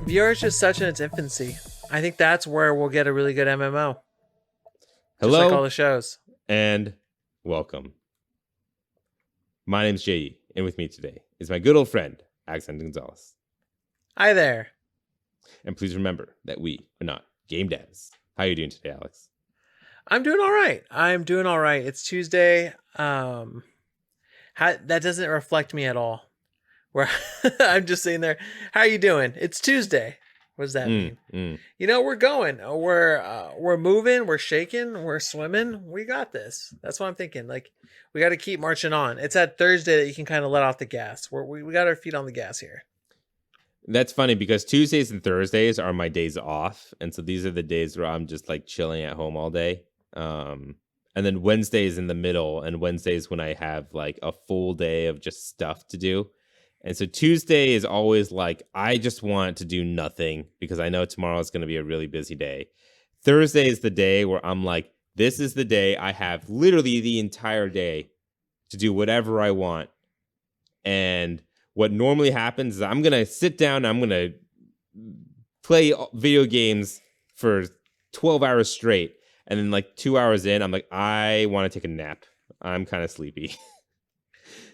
VR is just such in its infancy. I think that's where we'll get a really good MMO, just like all Hello the shows. and welcome. My name's J.E., and with me today is my good old friend, Axon Gonzalez. Hi there. And please remember that we are not game devs. How are you doing today, Alex? I'm doing all right. It's Tuesday. That doesn't reflect me at all. Where I'm just sitting there. How are you doing? It's Tuesday. What does that mean? We're going. We're moving. We're shaking. We're swimming. We got this. That's what I'm thinking. Like, we got to keep marching on. It's that Thursday that you can kind of let off the gas. We got our feet on the gas here. That's funny because Tuesdays and Thursdays are my days off. And so these are the days where I'm just like chilling at home all day. And then Wednesdays in the middle, and Wednesdays when I have like a full day of just stuff to do. And so Tuesday is always like, I just want to do nothing because I know tomorrow is going to be a really busy day. Thursday is the day where I'm like, this is the day I have literally the entire day to do whatever I want. And what normally happens is I'm going to sit down, I'm going to play video games for 12 hours straight. And then like 2 hours in, I'm like, I want to take a nap. I'm kind of sleepy.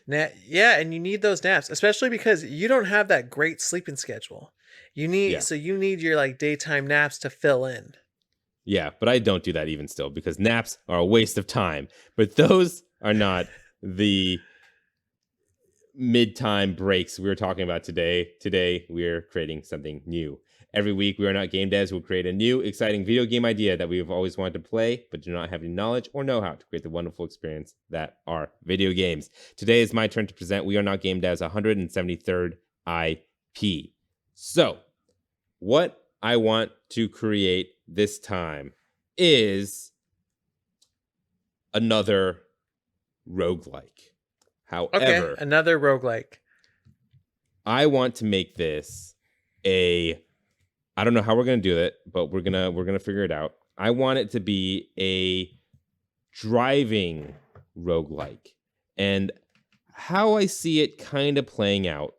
Yeah, and you need those naps, especially because you don't have that great sleeping schedule. You need your like daytime naps to fill in. Yeah, but I don't do that even still because naps are a waste of time. But those are not the mid-time breaks we were talking about today. Today, we're creating something new. Every week, We Are Not Game Devs will create a new, exciting video game idea that we've always wanted to play, but do not have any knowledge or know-how to create the wonderful experience that are video games. Today is my turn to present We Are Not Game Devs' 173rd IP. So, what I want to create this time is another roguelike. However, another roguelike. I want to make this I don't know how we're going to do it, but we're going to figure it out. I want it to be a driving roguelike. And how I see it kind of playing out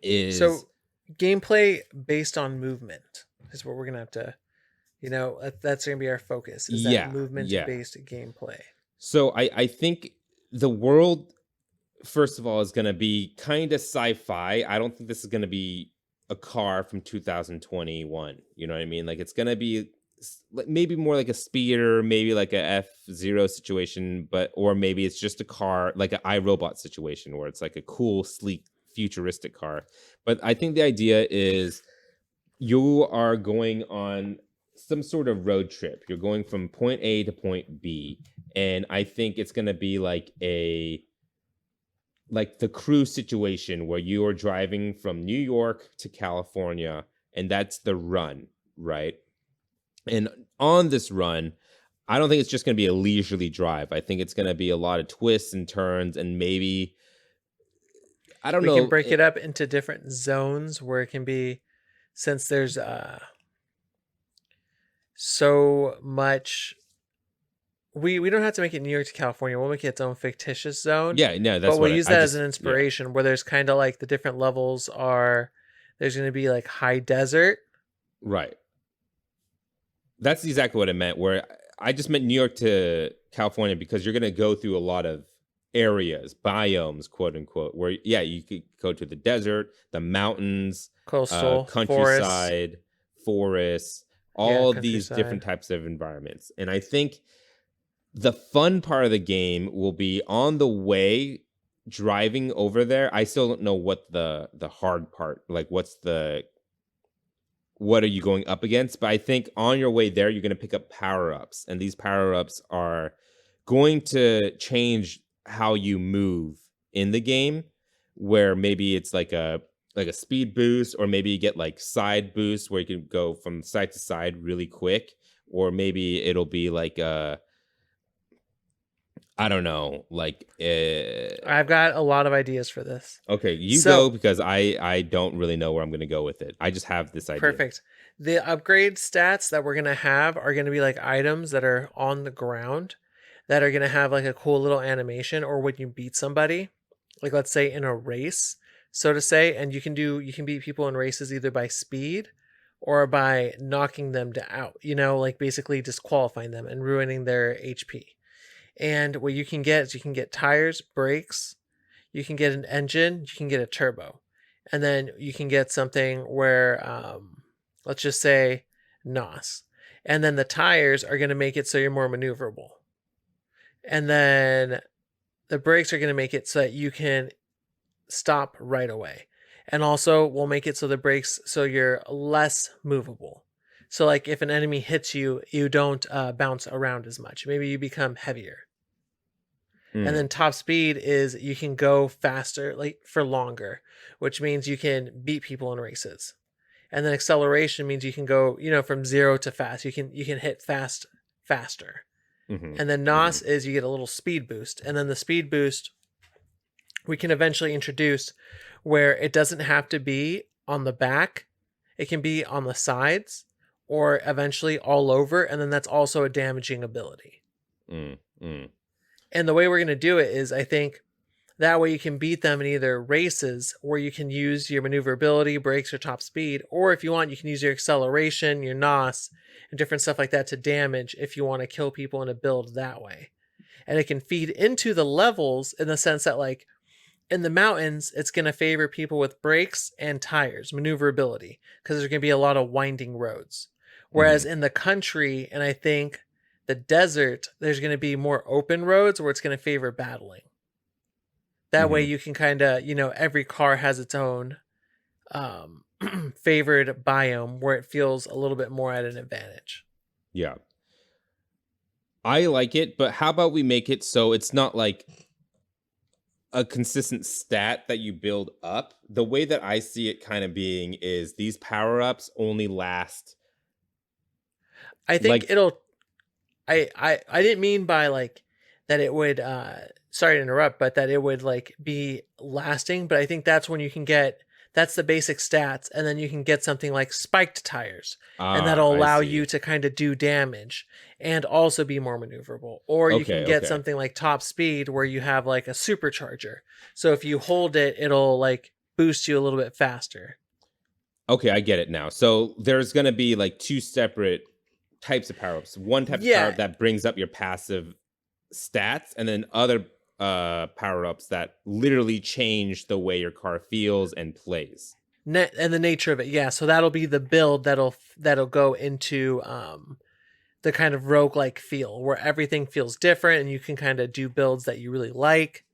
is gameplay based on movement is what we're going to have to, that's going to be our focus. Is that movement based gameplay. So I think the world, first of all, is going to be kind of sci-fi. I don't think this is going to be a car from 2021. You know what I mean? Like, it's going to be maybe more like a speeder, maybe like a F-Zero situation, or maybe it's just a car, like an iRobot situation where it's like a cool, sleek, futuristic car. But I think the idea is you are going on some sort of road trip. You're going from point A to point B. And I think it's going to be like the Crew situation where you are driving from New York to California, and that's the run, right? And on this run, I don't think it's just going to be a leisurely drive. I think it's going to be a lot of twists and turns, and maybe, I don't know. We can break it up into different zones where it can be, since there's so much. We don't have to make it New York to California. We'll make it its own fictitious zone. Yeah, no, that's. But we'll use that as an inspiration. Where there's kind of like the different levels are. There's going to be like high desert. Right. That's exactly what I meant. Where I just meant New York to California because you're going to go through a lot of areas, biomes, quote unquote. Where you could go to the desert, the mountains, coastal, countryside, forests, all these different types of environments, and I think the fun part of the game will be on the way driving over there. I still don't know what the hard part, like what are you going up against? But I think on your way there, you're going to pick up power-ups. And these power-ups are going to change how you move in the game, where maybe it's like a speed boost, or maybe you get like side boosts where you can go from side to side really quick. Or maybe it'll be like I don't know, like I've got a lot of ideas for this. Okay, go, because I don't really know where I'm going to go with it. I just have this idea. Perfect. The upgrade stats that we're going to have are going to be like items that are on the ground that are going to have like a cool little animation, or when you beat somebody, like let's say in a race, so to say, and you can beat people in races either by speed or by knocking them out, like basically disqualifying them and ruining their HP. And what you can get is you can get tires, brakes, you can get an engine, you can get a turbo. And then you can get something where, let's just say NOS. And then the tires are going to make it so you're more maneuverable. And then the brakes are going to make it so that you can stop right away. And also we'll make it so the brakes so you're less movable. So like if an enemy hits you, you don't bounce around as much. Maybe you become heavier. And then top speed is you can go faster, like for longer, which means you can beat people in races. And then acceleration means you can go, from 0 to fast. You can hit faster. And then NOS is you get a little speed boost. And then the speed boost we can eventually introduce where it doesn't have to be on the back. It can be on the sides or eventually all over. And then that's also a damaging ability. And the way we're going to do it is, I think, that way you can beat them in either races where you can use your maneuverability, brakes, or top speed, or if you want, you can use your acceleration, your NOS, and different stuff like that to damage if you want to kill people in a build that way. And it can feed into the levels in the sense that, like, in the mountains, it's going to favor people with brakes and tires, maneuverability, because there's going to be a lot of winding roads. Whereas in the country, and I think the desert, there's going to be more open roads where it's going to favor battling. That way you can kind of, every car has its own favored biome where it feels a little bit more at an advantage. Yeah. I like it, but how about we make it so it's not like a consistent stat that you build up? The way that I see it kind of being is these power-ups only last. I think I didn't mean by like that it would sorry to interrupt, but that it would like be lasting, but I think that's when you can get, that's the basic stats, and then you can get something like spiked tires, and that'll allow you to kind of do damage and also be more maneuverable. Or you can get something like top speed where you have like a supercharger. So if you hold it, it'll like boost you a little bit faster. Okay, I get it now. So there's going to be like two separate types of power-ups. One type of power-up that brings up your passive stats, and then other power-ups that literally change the way your car feels and plays. And the nature of it, so that'll be the build that'll go into the kind of roguelike feel where everything feels different and you can kind of do builds that you really like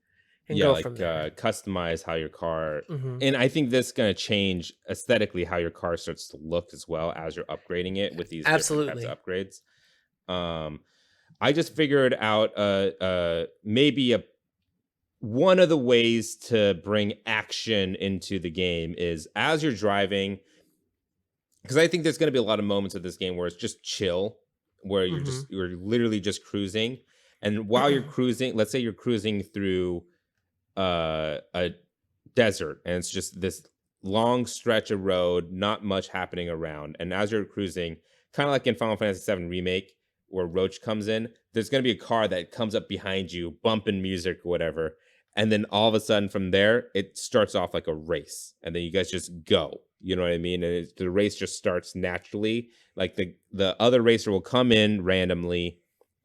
and go from there. Customize how your car, and I think this is going to change aesthetically how your car starts to look as well as you're upgrading it with these different types of upgrades. I just figured out maybe one of the ways to bring action into the game is as you're driving, because I think there's going to be a lot of moments of this game where it's just chill, where you're literally just cruising, and while you're cruising, let's say you're cruising through a desert, and it's just this long stretch of road, not much happening around, and as you're cruising, kind of like in Final Fantasy VII Remake, where Roach comes in, there's going to be a car that comes up behind you, bumping music or whatever. And then all of a sudden from there, it starts off like a race. And then you guys just go. You know what I mean? And the race just starts naturally. Like the other racer will come in randomly.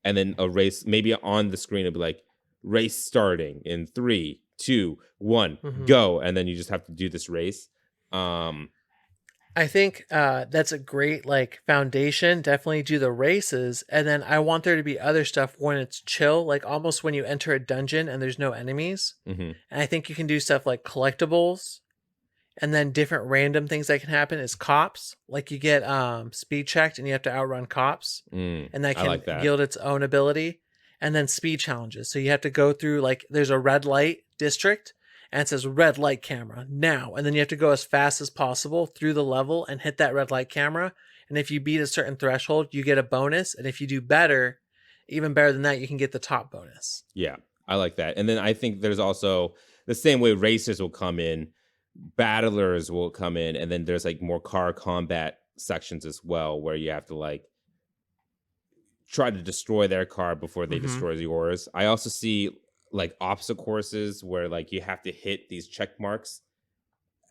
And then a race, maybe on the screen, it'll be like, race starting in 3, 2, 1, go. And then you just have to do this race. I think that's a great like foundation. Definitely do the races, and then I want there to be other stuff when it's chill, like almost when you enter a dungeon and there's no enemies. And I think you can do stuff like collectibles, and then different random things that can happen is cops. Like you get speed checked and you have to outrun cops, and that can yield its own ability. And then speed challenges. So you have to go through like there's a red light district. And it says red light camera now. And then you have to go as fast as possible through the level and hit that red light camera. And if you beat a certain threshold, you get a bonus. And if you do better, even better than that, you can get the top bonus. Yeah, I like that. And then I think there's also the same way racers will come in, battlers will come in. And then there's like more car combat sections as well, where you have to like try to destroy their car before they destroy yours. I also see like obstacle courses where like you have to hit these check marks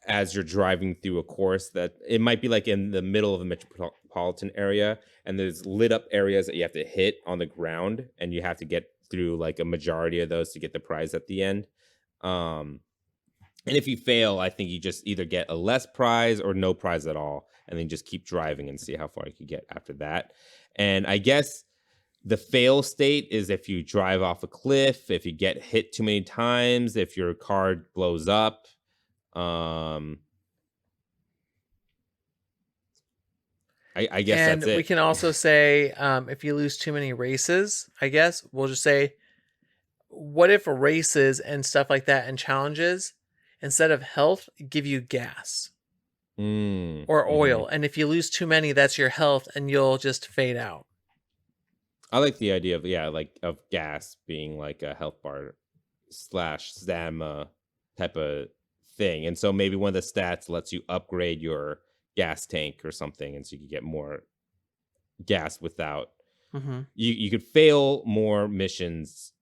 as you're driving through a course that it might be like in the middle of a metropolitan area, and there's lit up areas that you have to hit on the ground, and you have to get through like a majority of those to get the prize at the end. Um, and if you fail, I think you just either get a less prize or no prize at all, and then just keep driving and see how far you can get after that. And I guess the fail state is if you drive off a cliff, if you get hit too many times, if your car blows up. I guess And that's it. we can also say if you lose too many races, I guess we'll just say, what if races and stuff like that and challenges, instead of health, give you gas or oil? And if you lose too many, that's your health and you'll just fade out. I like the idea of gas being like a health bar / stamina type of thing. And so maybe one of the stats lets you upgrade your gas tank or something, and so you can get more gas without you could fail more missions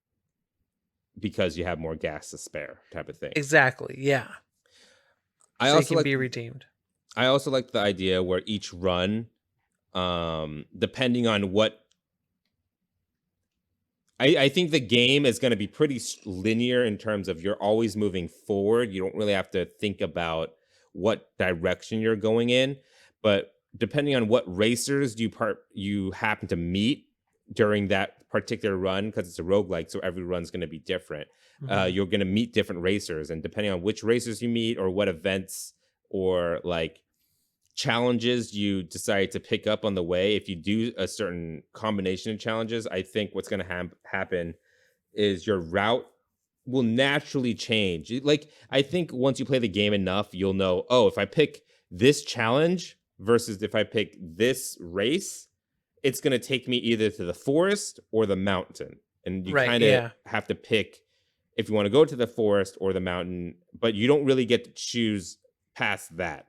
because you have more gas to spare, type of thing. Exactly. Yeah. I so also can like be redeemed. I also like the idea where each run, depending on what, I think the game is going to be pretty linear in terms of you're always moving forward. You don't really have to think about what direction you're going in, but depending on what racers you happen to meet during that particular run, because it's a roguelike, so every run's going to be different. You're going to meet different racers, and depending on which racers you meet or what events or like challenges you decide to pick up on the way, if you do a certain combination of challenges, I think what's going to happen is your route will naturally change. Like, I think once you play the game enough, you'll know, oh, if I pick this challenge versus if I pick this race, it's going to take me either to the forest or the mountain. And you kind of have to pick if you want to go to the forest or the mountain, but you don't really get to choose past that.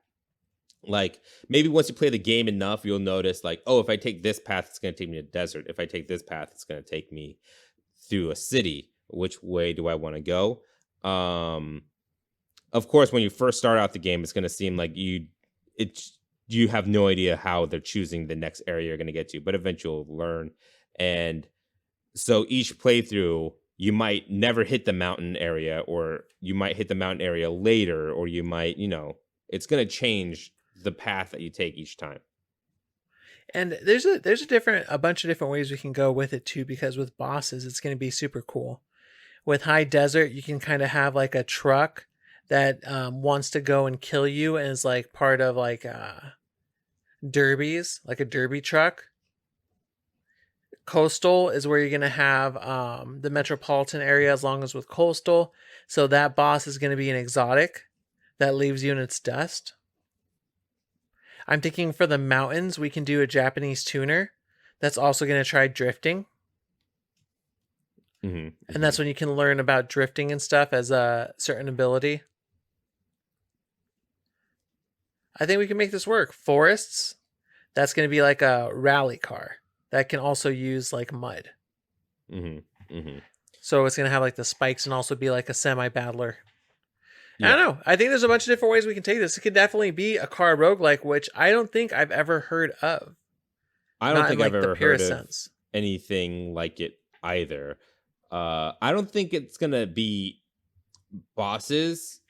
Like, maybe once you play the game enough, you'll notice like, oh, if I take this path, it's going to take me to the desert. If I take this path, it's going to take me through a city. Which way do I want to go? Of course, when you first start out the game, it's going to seem like you have no idea how they're choosing the next area you're going to get to, but eventually you'll learn. And so each playthrough, you might never hit the mountain area, or you might hit the mountain area later, or you might, it's going to change the path that you take each time. And there's a bunch of different ways we can go with it too, because with bosses, it's going to be super cool. With high desert, you can kind of have like a truck that wants to go and kill you, and is like part of like derbies, like a derby truck. Coastal is where you're going to have the metropolitan area, as long as with coastal. So that boss is going to be an exotic that leaves you in its dust. I'm thinking for the mountains, we can do a Japanese tuner that's also going to try drifting. And that's when you can learn about drifting and stuff as a certain ability. I think we can make this work. Forests, that's going to be like a rally car that can also use like mud. So it's going to have like the spikes and also be like a semi-battler. Yeah. I don't know. I think there's a bunch of different ways we can take this. It could definitely be a car roguelike, which I don't think I've ever heard of. I don't think I've ever heard of anything like it either. I don't think it's going to be bosses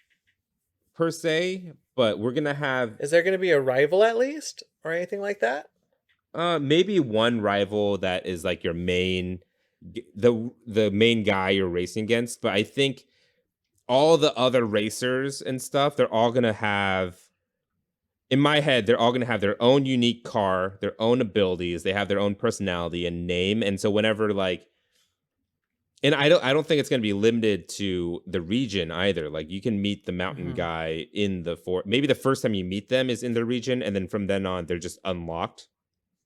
per se, but we're going to have... Is there going to be a rival at least? Or anything like that? Maybe one rival that is like your main... The main guy you're racing against. But I think all the other racers and stuff, they're all going to have... In my head, they're all going to have their own unique car, their own abilities. They have their own personality and name. And so whenever like... And I don't think it's going to be limited to the region either. Like, you can meet the mountain guy in the fort. Maybe the first time you meet them is in the region, and then from then on, they're just unlocked.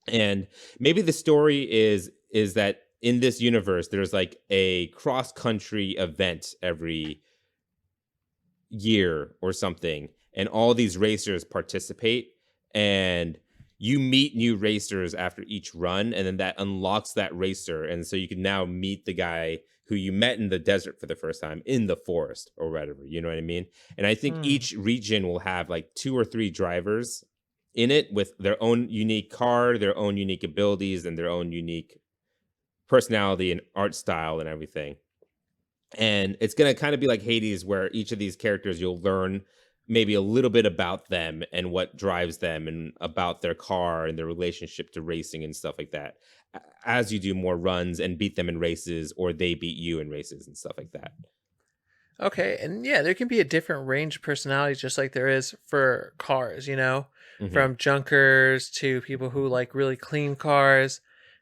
And maybe the story is that in this universe, there's like a cross-country event every year or something, and all these racers participate, and you meet new racers after each run, and then that unlocks that racer. And so you can now meet the guy who you met in the desert for the first time in the forest or whatever, you know what I mean? And I think each region will have like 2 or 3 drivers in it with their own unique car, their own unique abilities, and their own unique personality and art style and everything. And it's going to kind of be like Hades, where each of these characters you'll learn maybe a little bit about them and what drives them and about their car and their relationship to racing and stuff like that as you do more runs and beat them in races, or they beat you in races and stuff like that. Okay, and yeah, there can be a different range of personalities just like there is for cars, from junkers to people who like really clean cars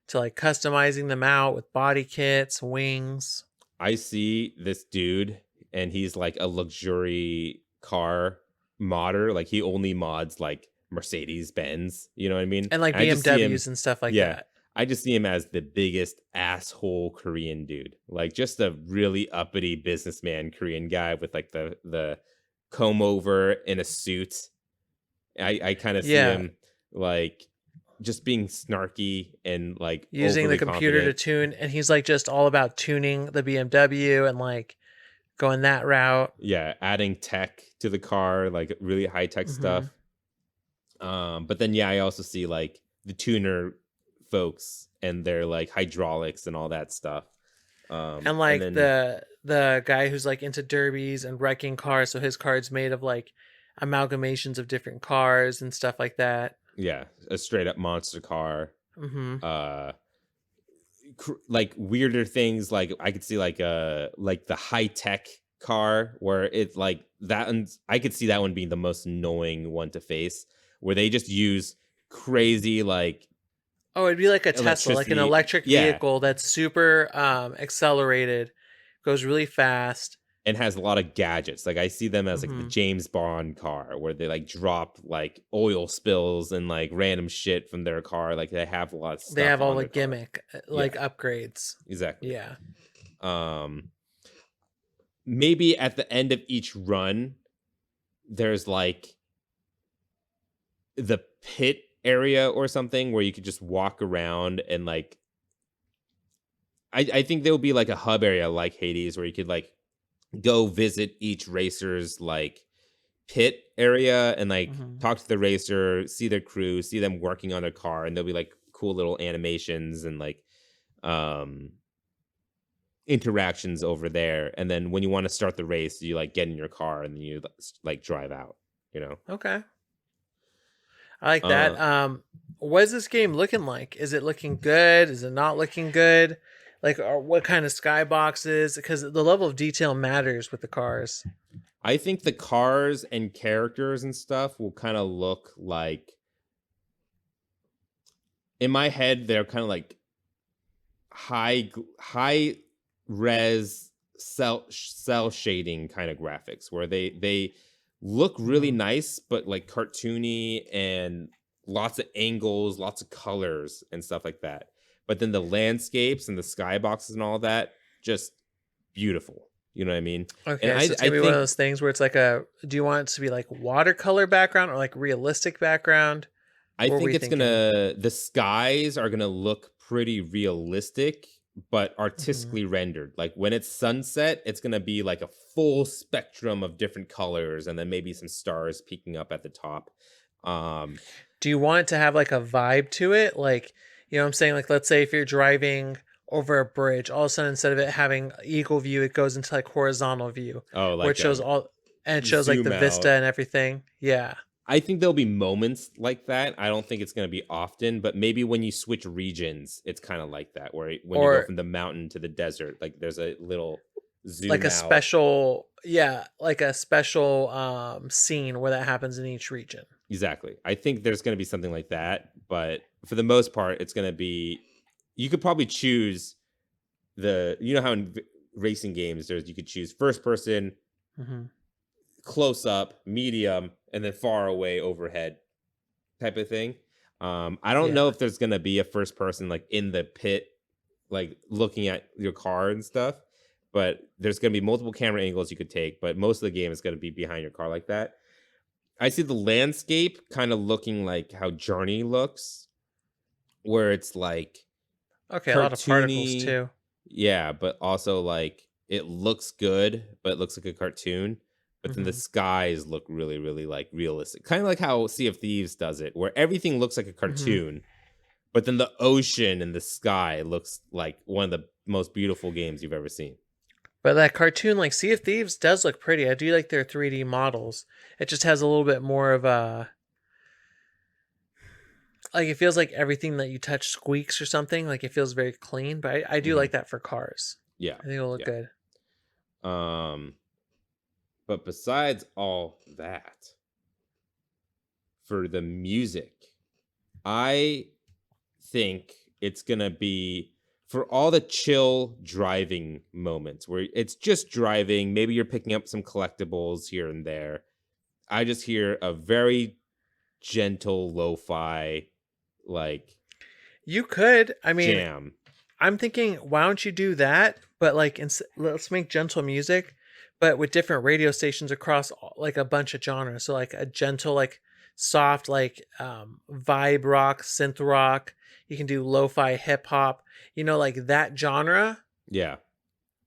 to like customizing them out with body kits, wings. I see this dude and he's like a luxury car modder. Like he only mods like Mercedes Benz, you know what I mean? And like BMWs and stuff like that. I just see him as the biggest asshole Korean dude. Like just a really uppity businessman Korean guy with like the comb over in a suit. I kind of see him like just being snarky and like using the computer to tune, and he's like just all about tuning the BMW and like going that route. Yeah, adding tech to the car, like really high tech stuff. But then I also see like the tuner folks and their like hydraulics and all that stuff. And like and then, the guy who's like into derbies and wrecking cars, so his car's made of like amalgamations of different cars and stuff like that. Yeah, a straight up monster car. Like weirder things, like I could see like the high tech car where it's like that, and I could see that one being the most annoying one to face, where they just use crazy like it'd be like a Tesla, like an electric vehicle that's super accelerated, goes really fast, and has a lot of gadgets. Like I see them as like the James Bond car, where they like drop like oil spills and like random shit from their car. Like they have a lot of stuff. They have all the gimmick like upgrades. Exactly. Yeah. Maybe at the end of each run, there's like the pit area or something where you could just walk around and like I think there will be like a hub area like Hades where you could like go visit each racer's like pit area and like talk to the racer, see their crew, see them working on their car, and there'll be like cool little animations and like interactions over there. And then when you want to start the race, you like get in your car and then you like drive out, Okay. I like that. What is this game looking like? Is it looking good? Is it not looking good? Like, what kind of skyboxes? Because the level of detail matters with the cars. I think the cars and characters and stuff will kind of look like, in my head, they're kind of like high res cell shading kind of graphics, where they look really nice, but like cartoony and lots of angles, lots of colors and stuff like that. But then the landscapes and the skyboxes and all that, just beautiful. You know what I mean? Okay, and so it's going to be one of those things where it's like do you want it to be like watercolor background or like realistic background? I think it's going to, the skies are going to look pretty realistic, but artistically rendered. Like when it's sunset, it's going to be like a full spectrum of different colors and then maybe some stars peeking up at the top. Do you want it to have like a vibe to it? Like, you know what I'm saying? Like, let's say if you're driving over a bridge, all of a sudden, instead of it having eagle view, it goes into like horizontal view. Oh, like where it shows it shows like the vista and everything. Yeah. I think there'll be moments like that. I don't think it's going to be often, but maybe when you switch regions, it's kind of like that, where when you go from the mountain to the desert, like there's a little zoom like a out. special scene where that happens in each region. Exactly. I think there's going to be something like that, but for the most part, it's going to be, you could probably choose how in racing games, you could choose first person, close up, medium, and then far away overhead type of thing. I don't know if there's going to be a first person like in the pit, like looking at your car and stuff, but there's going to be multiple camera angles you could take, but most of the game is going to be behind your car like that. I see the landscape kind of looking like how Journey looks, where it's like a lot of particles too. Yeah, but also like it looks good, but it looks like a cartoon. But then the Hmm. skies look really, really like realistic. Kind of like how Sea of Thieves does it, where everything looks like a Hmm. cartoon, but then the ocean and the sky looks like one of the most beautiful games you've ever seen. But that cartoon, like Sea of Thieves, does look pretty. I do like their 3D models. It just has a little bit more of a like it feels like everything that you touch squeaks or something. Like it feels very clean. But I do Hmm. like that for cars. Yeah, I think it'll look yeah. good. Um, but besides all that, for the music, I think it's gonna be for all the chill driving moments where it's just driving. Maybe you're picking up some collectibles here and there. I just hear a very gentle lo-fi like You could. I mean, jam. I'm thinking, why don't you do that? But like, let's make gentle music, but with different radio stations across like a bunch of genres. So like a gentle, like soft, like vibe rock, synth rock. You can do lo-fi hip hop. You know, like that genre Yeah.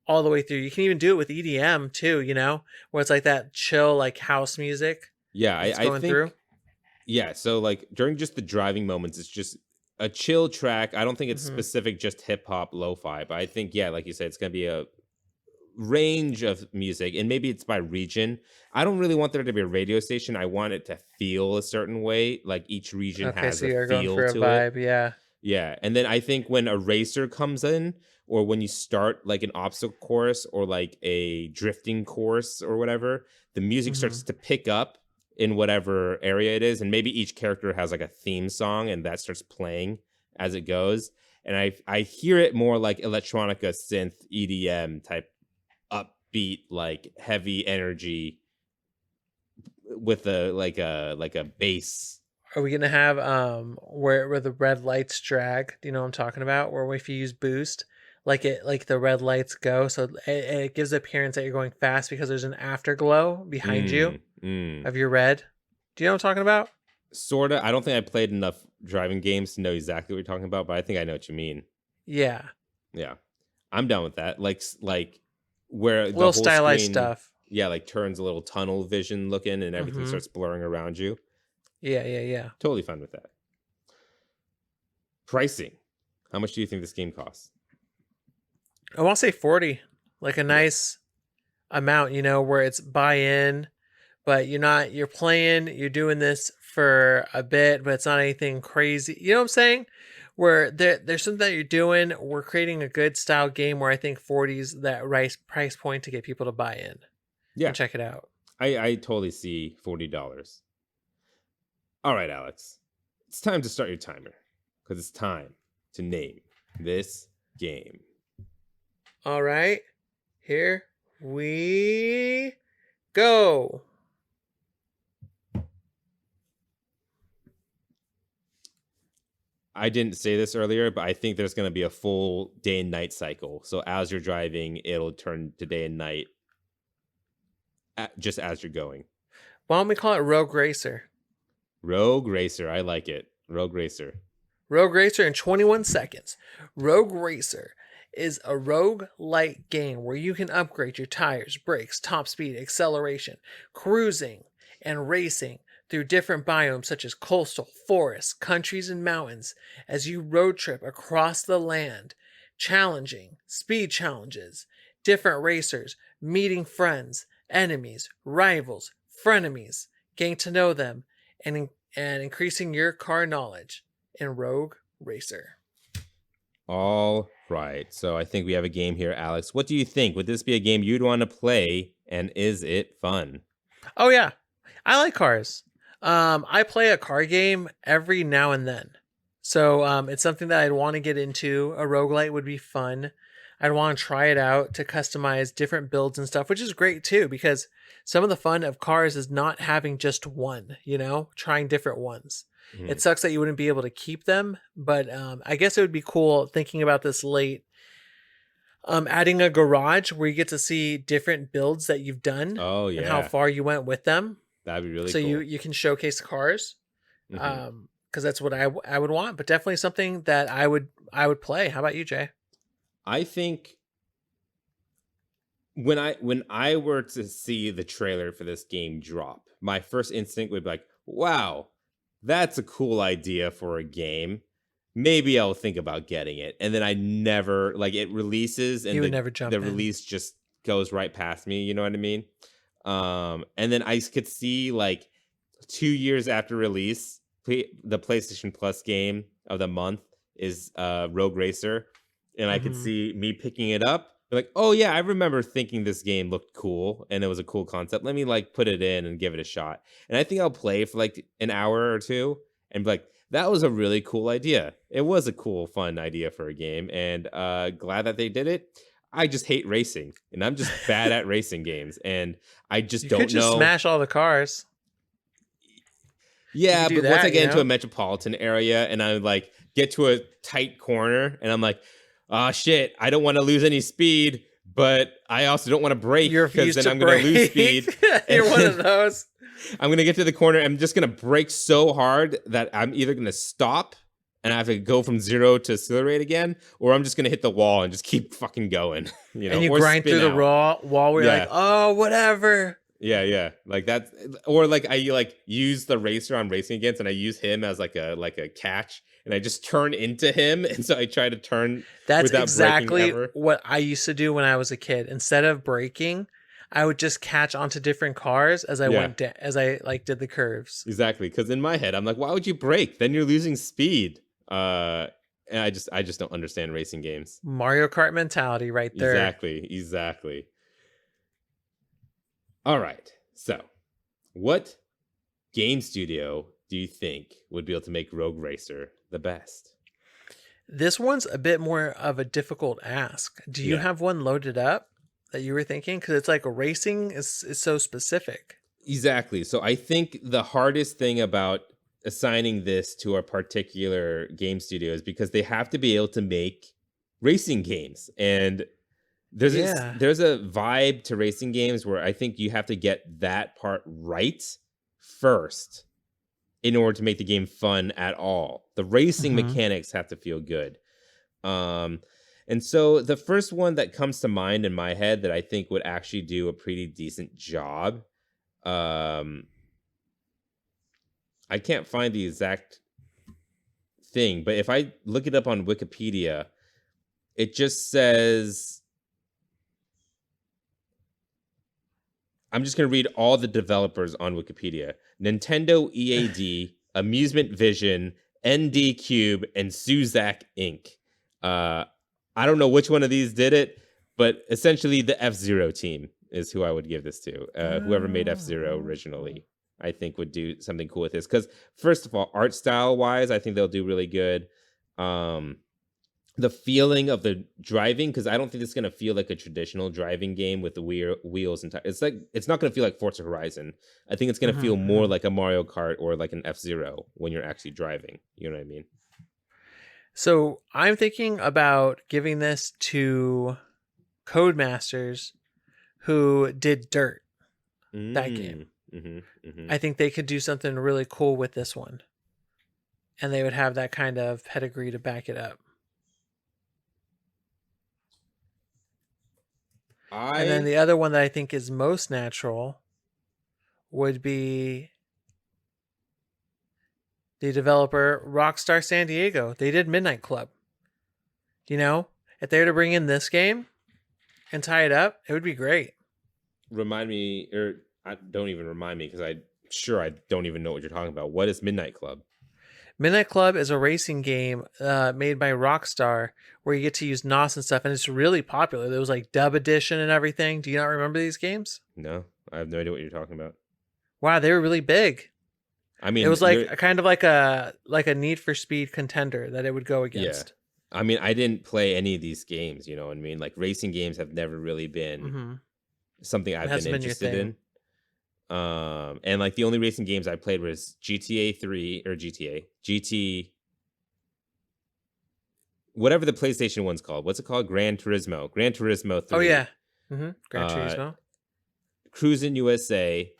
all the way through. You can even do it with EDM too. You know, where it's like that chill, like house music Yeah, as it's I going through. think yeah, so like during just the driving moments, it's just a chill track. I don't think it's Hmm. specific just hip hop lo-fi, but I think yeah, like you said, it's gonna be a range of music, and maybe it's by region. I don't really want there to be a radio station. I want it to feel a certain way, like each region Okay, has so a you're going feel for a to it. vibe, yeah. Yeah, and then I think when a racer comes in, or when you start like an obstacle course or like a drifting course or whatever, the music Hmm. starts to pick up in whatever area it is, and maybe each character has like a theme song, and that starts playing as it goes. And I hear it more like electronica, synth, EDM type upbeat, like heavy energy with a like a bass. Are we gonna have where the red lights drag? Do you know what I'm talking about? Where if you use boost, like the red lights go, so it gives the appearance that you're going fast because there's an afterglow behind you Mm, mm. of your red. Do you know what I'm talking about? Sorta. I don't think I played enough driving games to know exactly what you're talking about, but I think I know what you mean. Yeah, Yeah, I'm down with that. Like where the little whole stylized screen, stuff. yeah, like turns a little tunnel vision looking, and everything Mm-hmm. starts blurring around you. Yeah, yeah, yeah. Totally fine with that. Pricing. How much do you think this game costs? I want to say 40, like a Yeah. nice amount, you know, where it's buy in, but you're playing, you're doing this for a bit, but it's not anything crazy. You know what I'm saying? Where there's something that you're doing, we're creating a good style game where I think 40's that right price point to get people to buy in Yeah, and check it out. I totally see $40. All right, Alex. It's time to start your timer because it's time to name this game. All right, here we go. I didn't say this earlier, but I think there's going to be a full day and night cycle. So as you're driving, it'll turn to day and night just as you're going. Why don't we call it Rogue Racer? Rogue Racer. I like it. Rogue Racer. Rogue Racer in 21 seconds. Rogue Racer is a rogue light game where you can upgrade your tires, brakes, top speed, acceleration, cruising, and racing through different biomes such as coastal, forests, countries, and mountains as you road trip across the land, challenging speed challenges, different racers, meeting friends, enemies, rivals, frenemies, getting to know them, and increasing your car knowledge in Rogue Racer. All right. So I think we have a game here, Alex. What do you think? Would this be a game you'd want to play? And is it fun? Oh yeah, I like cars. I play a car game every now and then, so it's something that I'd want to get into. A roguelite would be fun. I'd want to try it out to customize different builds and stuff, which is great too because some of the fun of cars is not having just one. You know, trying different ones. Mhm. It sucks that you wouldn't be able to keep them, but I guess it would be cool thinking about this late. Adding a garage where you get to see different builds that you've done Oh, and how yeah. far you went with them, That'd be really so you cool. you can showcase cars. Hmm. Because that's what I would want, but definitely something that I would play. How about you, Jay? I think when I were to see the trailer for this game drop, my first instinct would be like, wow, that's a cool idea for a game. Maybe I'll think about getting it. And then I never, like, it releases and You would never jump the in. release just goes right past me, you know what I mean? And then I could see, like, 2 years after release, the PlayStation Plus game of the month is Rogue Racer, and I could see me picking it up, like, oh yeah, I remember thinking this game looked cool and it was a cool concept. Let me like put it in and give it a shot. And I think I'll play for like an hour or two and be like, that was a really cool idea. It was a cool, fun idea for a game, and glad that they did it. I just hate racing, and I'm just bad at racing games, and I just You don't could just know. smash all the cars. Yeah, You could but do once that, I get you into know? a metropolitan area and I like get to a tight corner, and I'm like, oh shit, I don't want to lose any speed, but I also don't want to brake You because refuse then to I'm going to lose brake. speed. You're And one of then those. I'm going to get to the corner. I'm just going to brake so hard that I'm either going to stop and I have to go from 0 to accelerate again, or I'm just going to hit the wall and just keep fucking going, And you or grind spin through the out. raw wall where you're Yeah. like, oh, whatever. Yeah, like that, or like I like use the racer I'm racing against, and I use him as like a catch, and I just turn into him, and so I try to turn That's without exactly braking ever. what I used to do when I was a kid. Instead of braking, I would just catch onto different cars as I Yeah. went as I like did the curves. Exactly, because in my head I'm like, why would you brake? Then you're losing speed. And I just don't understand racing games. Mario Kart mentality right there. Exactly. All right. So, what game studio do you think would be able to make Rogue Racer the best? This one's a bit more of a difficult ask. Do you Yeah. have one loaded up that you were thinking? Because it's like racing is so specific. Exactly. So I think the hardest thing about assigning this to a particular game studio is because they have to be able to make racing games. And there's Yeah. there's a vibe to racing games where I think you have to get that part right first in order to make the game fun at all. The racing Mhm. mechanics have to feel good. And so the first one that comes to mind in my head that I think would actually do a pretty decent job, I can't find the exact thing, but if I look it up on Wikipedia, it just says, I'm just going to read all the developers on Wikipedia: Nintendo EAD, Amusement Vision, ND Cube, and Suzak Inc. I don't know which one of these did it, but essentially the F-Zero team is who I would give this to. Whoever made F-Zero originally, I think would do something cool with this. Because first of all, art style wise, I think they'll do really good. The feeling of the driving, because I don't think it's going to feel like a traditional driving game with the wheels and tires. It's not going to feel like Forza Horizon. I think it's going to feel more like a Mario Kart or like an F-Zero when you're actually driving. You know what I mean? So I'm thinking about giving this to Codemasters who did Dirt, that game. I think they could do something really cool with this one. And they would have that kind of pedigree to back it up. And then the other one that I think is most natural would be the developer Rockstar San Diego. They did Midnight Club. You know, if they were to bring in this game and tie it up, it would be great. Remind me, or don't even remind me, because I'm sure I don't even know what you're talking about. What is Midnight Club? Midnight Club is a racing game made by Rockstar where you get to use NOS and stuff, and it's really popular. There was like Dub Edition and everything. Do you not remember these games? No, I have no idea what you're talking about. Wow, they were really big. I mean, it was like kind of like a Need for Speed contender that it would go against. Yeah. I mean, I didn't play any of these games, you know what I mean? Like racing games have never really been something I've been interested in. And like the only racing games I played was GT, whatever the PlayStation one's called. What's it called? Gran Turismo 3. Oh yeah. Gran Turismo. Cruisin' USA.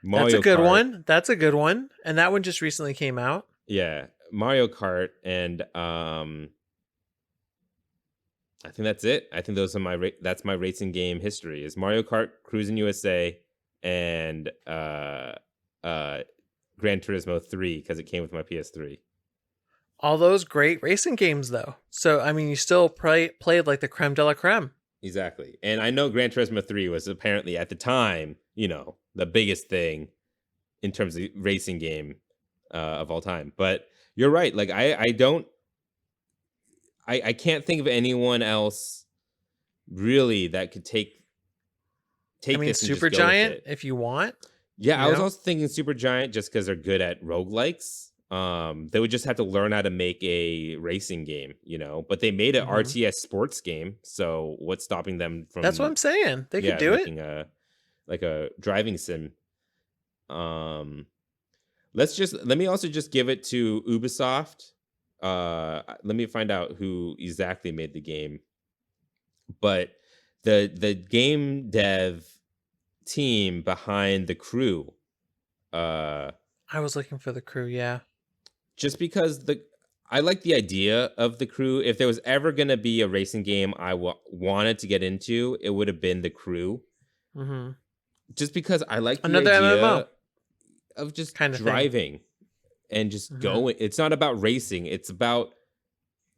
Mario That's a good Kart. one. That's a good one. And that one just recently came out. Yeah. Mario Kart and I think that's it. I think those are that's my racing game history. Is Mario Kart, Cruis'n USA, and Gran Turismo 3 because it came with my PS3. All those great racing games, though. So, I mean, you still played like the creme de la creme. Exactly. And I know Gran Turismo 3 was apparently at the time, the biggest thing in terms of racing game of all time. But you're right. Like I can't think of anyone else really that could take I mean, this and Super just go with Giant, it. if you want. Yeah, you I was know? also thinking Super Giant just because they're good at roguelikes. They would just have to learn how to make a racing game, but they made an Mhm. RTS sports game. So what's stopping them from That's what I'm saying. They could do it. making a driving sim? Let me also just give it to Ubisoft. Let me find out who exactly made the game. But the game dev team behind the crew, I was looking for the crew, yeah. just because I like the idea of the crew. If there was ever going to be a racing game I wanted to get into, it would have been the crew. Mm-hmm. Just because I like the Another idea MMO of just kind of driving and just going. It's not about racing. It's about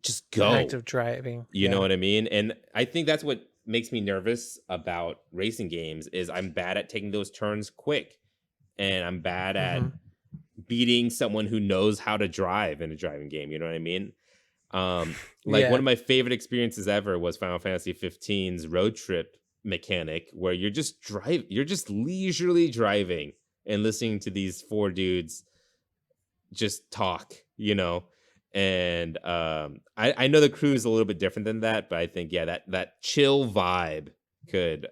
just go. The act of driving. You know what I mean? And I think that's what makes me nervous about racing games is I'm bad at taking those turns quick. And I'm bad at beating someone who knows how to drive in a driving game. You know what I mean? One of my favorite experiences ever was Final Fantasy 15's road trip mechanic, where you're just leisurely driving and listening to these four dudes just talk, and I know the crew is a little bit different than that, but I think that chill vibe could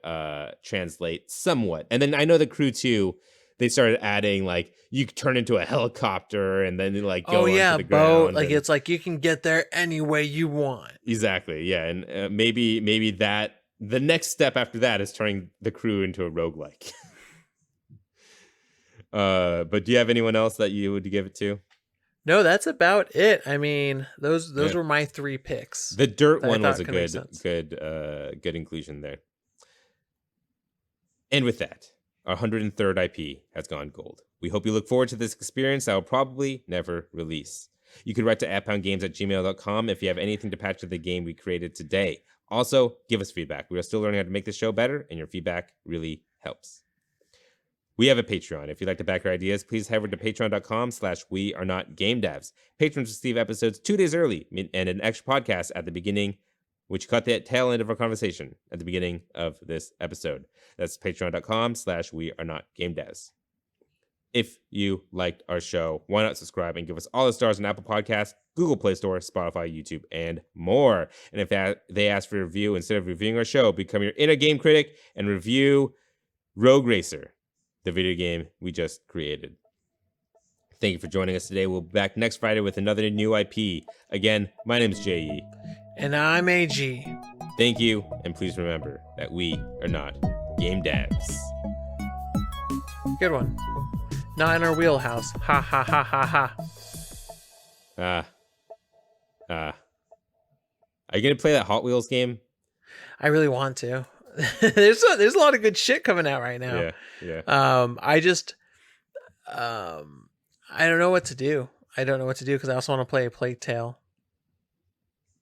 translate somewhat. And then I know the crew too, they started adding like you could turn into a helicopter and then like go onto the boat. ground. Like it's like you can get there any way you want. Exactly, yeah. And maybe that the next step after that is turning the crew into a roguelike. But do you have anyone else that you would give it to? No, that's about it. I mean, those were my 3 picks. The dirt one was a good inclusion there. And with that, our 103rd IP has gone gold. We hope you look forward to this experience that will probably never release. You could write to @poundgames@gmail.com if you have anything to patch to the game we created today. Also, give us feedback. We are still learning how to make this show better, and your feedback really helps. We have a Patreon. If you'd like to back our ideas, please head over to patreon.com/wearenotgamedevs. Patrons receive episodes 2 days early and an extra podcast at the beginning, which cut the tail end of our conversation at the beginning of this episode. That's patreon.com/wearenotgamedevs. If you liked our show, why not subscribe and give us all the stars on Apple Podcasts, Google Play Store, Spotify, YouTube, and more. And if they ask for a review, instead of reviewing our show, become your inner game critic and review Rogue Racer, the video game we just created. Thank you for joining us today. We'll be back next Friday with another new IP. Again, my name is J.E. And I'm AG. Thank you, and please remember that we are not game devs. Good one. Not in our wheelhouse. Ha ha ha ha ha. Are you gonna play that Hot Wheels game? I really want to. There's a lot of good shit coming out right now. Yeah. I don't know what to do. I don't know what to do because I also want to play a Plague Tale.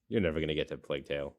You're never gonna get to Plague Tale.